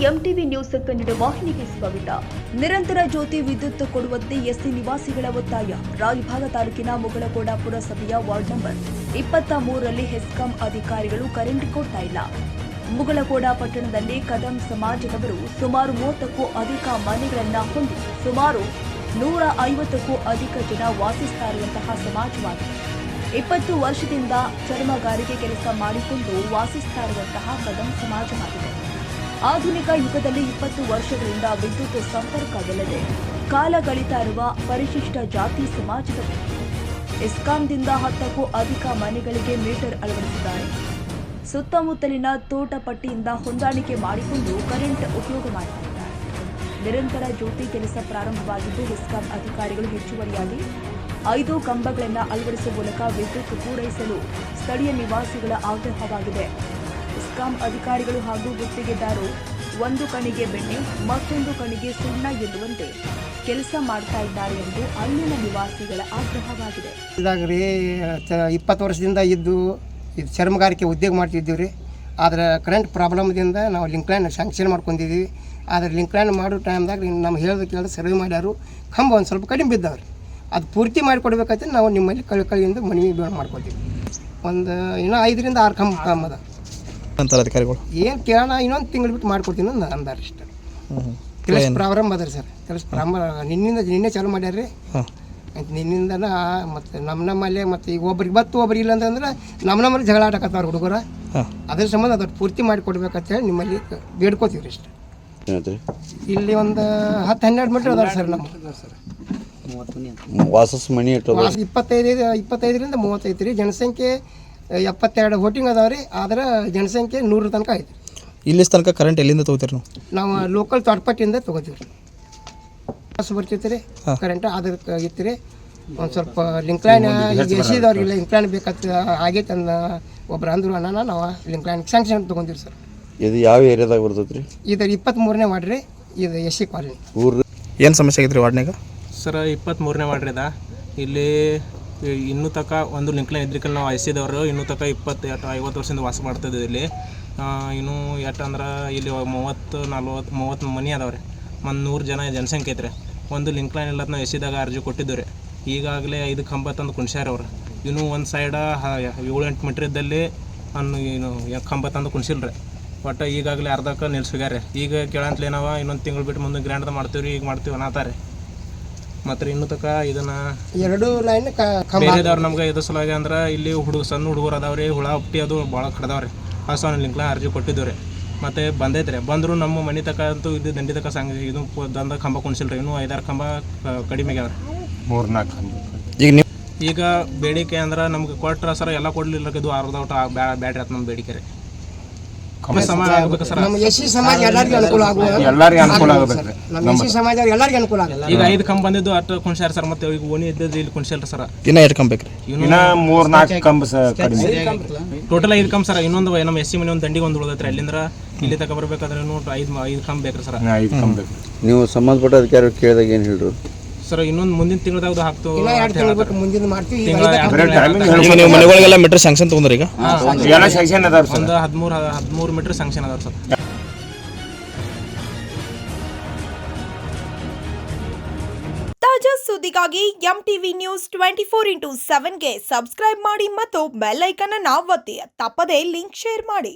MTV news Kannada ವಾಹಿನಿಗೆ ಸ್ವಾಗತ. ನಿರಂತರ ಜ್ಯೋತಿ ವಿದ್ಯುತ್ ಕೊಡುವಂತೆ ಎಸ್ಸಿ ನಿವಾಸಿಗಳ ಒತ್ತಾಯ. ರಾಯಭಾಗ ತಾಲೂಕಿನ ಮುಗಳಕೋಡ ಪುರಸಭೆಯ ವಾರ್ಡ್ ನಂಬರ್ 23ರಲ್ಲಿ ಹೆಸ್ಕಾಂ ಅಧಿಕಾರಿಗಳು ಕರೆಂಟ್ ಕೊಡ್ತಾ ಇಲ್ಲ. ಮುಗಳಕೋಡ ಪಟ್ಟಣದಲ್ಲಿ ಕದಂ ಸಮಾಜದವರು ಸುಮಾರು 30ಕ್ಕೂ ಅಧಿಕ ಮನೆಗಳನ್ನು ಹೊಂದಿ ಸುಮಾರು 150ಕ್ಕೂ ಅಧಿಕ ಜನ ವಾಸಿಸ್ತಾ ಇರುವಂತಹ ಸಮಾಜವಾಗಿದೆ. 20 ವರ್ಷದಿಂದ ಚರ್ಮಗಾರಿಕೆ ಕೆಲಸ ಮಾಡಿಕೊಂಡು ವಾಸಿಸ್ತಾ ಇರುವಂತಹ ಕದಂ ಸಮಾಜವಾಗಿದೆ. ಆಧುನಿಕ ಯುಗದಲ್ಲಿ 20 ವರ್ಷಗಳಿಂದ ವಿದ್ಯುತ್ ಸಂಪರ್ಕವಿಲ್ಲದೆ ಕಾಲ ಕಳೀತಾ ಇರುವ ಪರಿಶಿಷ್ಟ ಜಾತಿ ಸಮಾಜದವರು ಎಸ್ಕಾಂದಿಂದ 10ಕ್ಕೂ ಅಧಿಕ ಮನೆಗಳಿಗೆ ಮೀಟರ್ ಅಳವಡಿಸಿದ್ದಾರೆ. ಸುತ್ತಮುತ್ತಲಿನ ತೋಟ ಪಟ್ಟಿಯಿಂದ ಹೊಂದಾಣಿಕೆ ಮಾಡಿಕೊಂಡು ಕರೆಂಟ್ ಉಪಯೋಗ ಮಾಡುತ್ತಿದ್ದಾರೆ. ನಿರಂತರ ಜ್ಯೋತಿ ಕೆಲಸ ಪ್ರಾರಂಭವಾಗಿದ್ದು ಎಸ್ಕಾಂ ಅಧಿಕಾರಿಗಳು ಹೆಚ್ಚುವರಿಯಾಗಿ 5 ಕಂಬಗಳನ್ನು ಅಳವಡಿಸುವ ಮೂಲಕ ವಿದ್ಯುತ್ ಪೂರೈಸಲು ಸ್ಥಳೀಯ ನಿವಾಸಿಗಳ ಆಗ್ರಹವಾಗಿದೆ. ಎಸ್ಕಾಂ ಅಧಿಕಾರಿಗಳು ಹಾಗೂ ಗುತ್ತಿಗೆದಾರರು ಒಂದು ಕಣಿಗೆ ಬೆಣ್ಣೆ ಮತ್ತೊಂದು ಕಣಿಗೆ ಸುಣ್ಣ ಎನ್ನುವಂತೆ ಕೆಲಸ ಮಾಡ್ತಾ ಇದ್ದಾರೆ ಎಂದು ಅಲ್ಲಿನ ನಿವಾಸಿಗಳ ಆಗ್ರಹವಾಗಿದೆ. 20 ವರ್ಷದಿಂದ ಇದು ಚರ್ಮಗಾರಿಕೆ ಉದ್ಯೋಗ ಮಾಡ್ತಿದ್ದೀವಿ ರೀ. ಆದರೆ ಕರೆಂಟ್ ಪ್ರಾಬ್ಲಮ್ದಿಂದ ನಾವು ಲಿಂಕ್ ಲೈನ್ ಶಾಂಕ್ಷನ್ ಮಾಡ್ಕೊಂಡಿದ್ದೀವಿ. ಆದರೆ ಲಿಂಕ್ ಲೈನ್ ಮಾಡೋ ಟೈಮ್ದಾಗ ನಮ್ಮ ಕೇಳಿದ ಸರ್ವೆ ಮಾಡ್ಯಾರು. ಕಂಬ ಒಂದು ಸ್ವಲ್ಪ ಕಡಿಮೆ ಬಿದ್ದಾವ್ರಿ. ಅದು ಪೂರ್ತಿ ಮಾಡಿಕೊಡ್ಬೇಕಾಯ್ತು ನಾವು ನಿಮ್ಮಲ್ಲಿ ಕಳಿಯಿಂದ ಮನವಿ ಮಾಡ್ಕೊತೀವಿ. ಒಂದು ಇನ್ನೂ 5ರಿಂದ 6 ಕಂಬ ಅದ ಅಂತಾರೆ ಅಧಿಕಾರಿಗಳು. ಏನು ಕೇಳೋಣ ಇನ್ನೊಂದು ತಿಂಗಳು ಬಿಟ್ಟು ಮಾಡ್ಕೊಡ್ತೀನಿ ಅಂತ ಅಂದಾರ ಇಷ್ಟ. ಕೆಲಸ ಪ್ರಾರಂಭ ಅದ ರೀ ಸರ್. ಕೆಲಸ ಪ್ರಾರಂಭ ನಿನ್ನೆ ಚಾಲು ಮಾಡ್ಯಾರ ರೀ. ನಿನ್ನಿಂದನ ಮತ್ತು ನಮ್ಮಲ್ಲೇ ಮತ್ತು ಈಗ ಒಬ್ರಿಗೆ ಬತ್ತು ಒಬ್ರಿಗೆ ಇಲ್ಲ ಅಂತಂದ್ರೆ ನಮ್ಮಲ್ಲಿ ಜಗಳ ಆಡಕತ್ತವ್ರು ಹುಡುಗರ. ಅದ್ರ ಸಂಬಂಧ ಅದರ ಪೂರ್ತಿ ಮಾಡಿಕೊಡ್ಬೇಕಂತ ಹೇಳಿ ನಿಮ್ಮಲ್ಲಿ ಬೇಡ್ಕೋತೀವಿ ರೀ ಇಷ್ಟ. ಇಲ್ಲಿ ಒಂದು 10-12 ಮೀಟ್ರ್ ಅದಾವೆ ಸರ್. ನಮ್ಮ ವಾಸಸ್ ಮನಿ 25ರಿಂದ 35 ರೀ. ಜನಸಂಖ್ಯೆ 72 ವೋಟಿಂಗ್ ಅದಾವೆ ರೀ. ಆದ್ರೆ ಜನಸಂಖ್ಯೆ 100 ತನಕ ಐತಿ. ಇಲ್ಲಿ ತನಕ ಕರೆಂಟ್ ಎಲ್ಲಿಂದ ತೊಗೋತೀರಿ ನಾವು ಲೋಕಲ್ ತೋಟಪಟ್ಟಿಯಿಂದ ತೊಗೋತೀವಿ ರೀ. ಬಸ್ ಬರ್ತೈತೆ ರೀ ಕರೆಂಟ್. ಅದಕ್ಕೆ ಇತ್ತು ರೀ ಒಂದು ಸ್ವಲ್ಪ ಲಿಂಕ್ ಲೈನ್ ಎಸಿದವ್ರಿಗಿಲ್ಲ ಲಿಂಕ್ ಲೈನ್ ಬೇಕಾಗ್ತದೆ ಆಗೈತೆ ಅಂದ ಒಬ್ರು ಅಂದರು ಅಣ್ಣ ನಾವು ಲಿಂಕ್ ಲೈನ್ ಸ್ಯಾಂಕ್ಷನ್ ತೊಗೊಂತೀವಿ ಸರ್. ಇದು ಯಾವ ಏರಿಯಾದಾಗ ಬರ್ತೈತೆ ರೀ? ಇದು 23ನೇ ವಾರ್ಡ್ ರೀ. ಇದು ಎಸ್ಸಿ ಕಾಲನಿ. ಏನು ಸಮಸ್ಯೆ ಆಗೈತೆ ರೀ ವಾರ್ಡ್ನಾಗ? ಸರ್ 23ನೇ ವಾರ್ಡ್ ರೀ. ಇಲ್ಲಿ ಇನ್ನೂ ತನಕ ಒಂದು ಲಿಂಕ್ ಲೈನ್ ಇದ್ರಿಕಲ್ಲಿ ನಾವು ಎಸ್ಸಿದವರು ಇನ್ನೂ ತನಕ 20-50 ವರ್ಷದಿಂದ ವಾಸ ಮಾಡ್ತಾಯಿದ್ದೀವಿ ಇಲ್ಲಿ. ಇನ್ನೂ ಅಂದ್ರೆ ಇಲ್ಲಿ 30-40 ಮನೆ ಅದಾವೆ ರೀ. ಒಂದು 100 ಜನ ಜನಸಂಖ್ಯೆ ಐತ್ರಿ. ಒಂದು ಲಿಂಕ್ ಲೈನ್ ಇಲ್ಲ ನಾವು ಎಸ್ಸಿದಾಗ ಅರ್ಜಿ ಕೊಟ್ಟಿದ್ದೀವಿ ರೀ. ಈಗಾಗಲೇ 5 ಕಂಬ ತಂದು ಕುಣ್ಸ್ಯಾರ ಅವ್ರು. ಇನ್ನೂ ಒಂದು ಸೈಡ 7-8 ಮೀಟ್ರ್ ಇದ್ದಲ್ಲಿ ಏನು ಕಂಬ ತಂದು ಕುಣ್ಸಿಲ್ಲ ರೀ. ಒಟ್ಟು ಈಗಾಗಲೇ ಅರ್ಧಕ್ಕೆ ನಿಲ್ಸ್ಯಾರ. ಈಗ ಕೇಳಂತಲೇ ನಾವು ಇನ್ನೊಂದು ತಿಂಗಳು ಬಿಟ್ಟು ಮುಂದೆ ಗ್ರ್ಯಾಂಡ್ ಮಾಡ್ತೀವಿ ರೀ, ಈಗ ಮಾಡ್ತೀವಿ ಅನ್ನತಾರೆ. ಮತ್ತು ಇನ್ನೂ ತನಕ ಇದನ್ನು 2 ಲೈನ್ ಬೇರೆದವ್ರು ನಮ್ಗೆ ಇದು ಸಲುವಾಗಿ ಅಂದ್ರೆ ಇಲ್ಲಿ ಸಣ್ಣ ಹುಡುಗರು ಅದಾವೆ ರೀ. ಹುಳ ಹುಟ್ಟಿ ಅದು ಭಾಳ ಕಡ್ದಾವ್ರಿ. ಹೊಸ ಲಿಂಕ್ ಲೈನ್ ಅರ್ಜಿ ಕೊಟ್ಟಿದ್ದೀವಿ ರೀ. ಮತ್ತು ಬಂದೈತೆ ರೀ. ಬಂದರೂ ನಮ್ಮ ಮನೆ ತಕ ಅಂತೂ ಇದು ದಂಡಿ ತಕ ಇದು ದಂದ ಕಂಬ ಕುಣಿಸಿಲ್ಲ ರೀ. ಇನ್ನೂ 5-6 ಕಂಬ ಕಡಿಮೆ ಆಗ್ಯಾವ ರೀ. 3-4 ಕಂಬ. ಈಗ ಬೇಡಿಕೆ ಅಂದ್ರೆ ನಮ್ಗೆ ಕೊಟ್ರ ಸರ ಎಲ್ಲ ಕೊಡಲಿಲ್ಲ. ಇದು ಅರ್ಧ ಊಟ ಬ್ಯಾಡ್ರಿ ಆಯ್ತು ನಮ್ಮ ಬೇಡಿಕೆ ರೀ. ಸಮಾನ ಆಗ್ಬೇಕು ಸರ್. ನಮ್ಮ ಎಸ್ಸಿ ಸಮಾಜ ಎಲ್ಲರಿಗೂ ಅನುಕೂಲ ಆಗುವ ನಮ್ಮ ಎಸ್ಸಿ ಸಮಾಜ ಎಲ್ಲರಿಗೂ ಅನುಕೂಲ ಆಗುತ್ತೆ. ಈಗ 5 ಕಂಬ ಬಂದಿದ್ದು ಅಷ್ಟು ಕುಣಿಸ್ಯಾರ ಸರ್. ಮತ್ತು ಈಗ ಓಣಿ ಇದ್ದದ್ದು ಇಲ್ಲಿ ಕುಣಿಸಿಲ್ಲ ಸರ್. ಇನ್ನೂ 2 ಕಂಬ ಬೇಕು ರೀ. ಇನ್ನೂ 3-4 ಕಂಬ ಟೋಟಲ್ 5 ಕಂಬ ಸರ್. ಇನ್ನೊಂದು ನಮ್ಮ ಎಸ್ಸಿ ಮನೆ ಒಂದು ದಂಡಿಗೆ ಒಂದು ಉಳಿದೈತೆ ರೀ. ಅಲ್ಲಿಂದ ಇಲ್ಲಿ ತಕ ಬರ್ಬೇಕಾದ್ರೆ ಇನ್ನೂ 5 ಕಂಬ ಬೇಕು ರೀ ಸರ್. 5 ಕಂಬ ಬೇಕು. ನೀವು ಸಂಬಂಧಪಟ್ಟ ಅಧಿಕಾರಿ ಕೇಳಿದಾಗ ಏನು ಹೇಳಿದ್ರು ಸರ್? ಇನ್ನೊಂದು ಮುಂದಿನ ತಿಂಗಳದಾಗ ಹಾಕ್ತೀವಿ. ಮುಂದಿನ ಮಾಡ್ತೀವಿ. ಈಗ ನೀವು ಮನೆಗಳಿಗೆಲ್ಲ ಮೀಟರ್ ಸ್ಯಾಂಕ್ಷನ್ ತೊಗೊಂಡ್ರಿ? ಈಗ ಒಂದು 13 ಮೀಟರ್ ಸ್ಯಾಂಕ್ಷನ್ ಅದಾವ ಸರ್. ತಾಜಾ ಸುದ್ದಿಗಾಗಿ ಎಂಟಿವಿ ನ್ಯೂಸ್ 24x7ಗೆ ಸಬ್ಸ್ಕ್ರೈಬ್ ಮಾಡಿ ಮತ್ತು ಬೆಲ್ ಐಕಾನ್ ಅನ್ನು ಒತ್ತಿ. ತಪ್ಪದೇ ಲಿಂಕ್ ಶೇರ್ ಮಾಡಿ.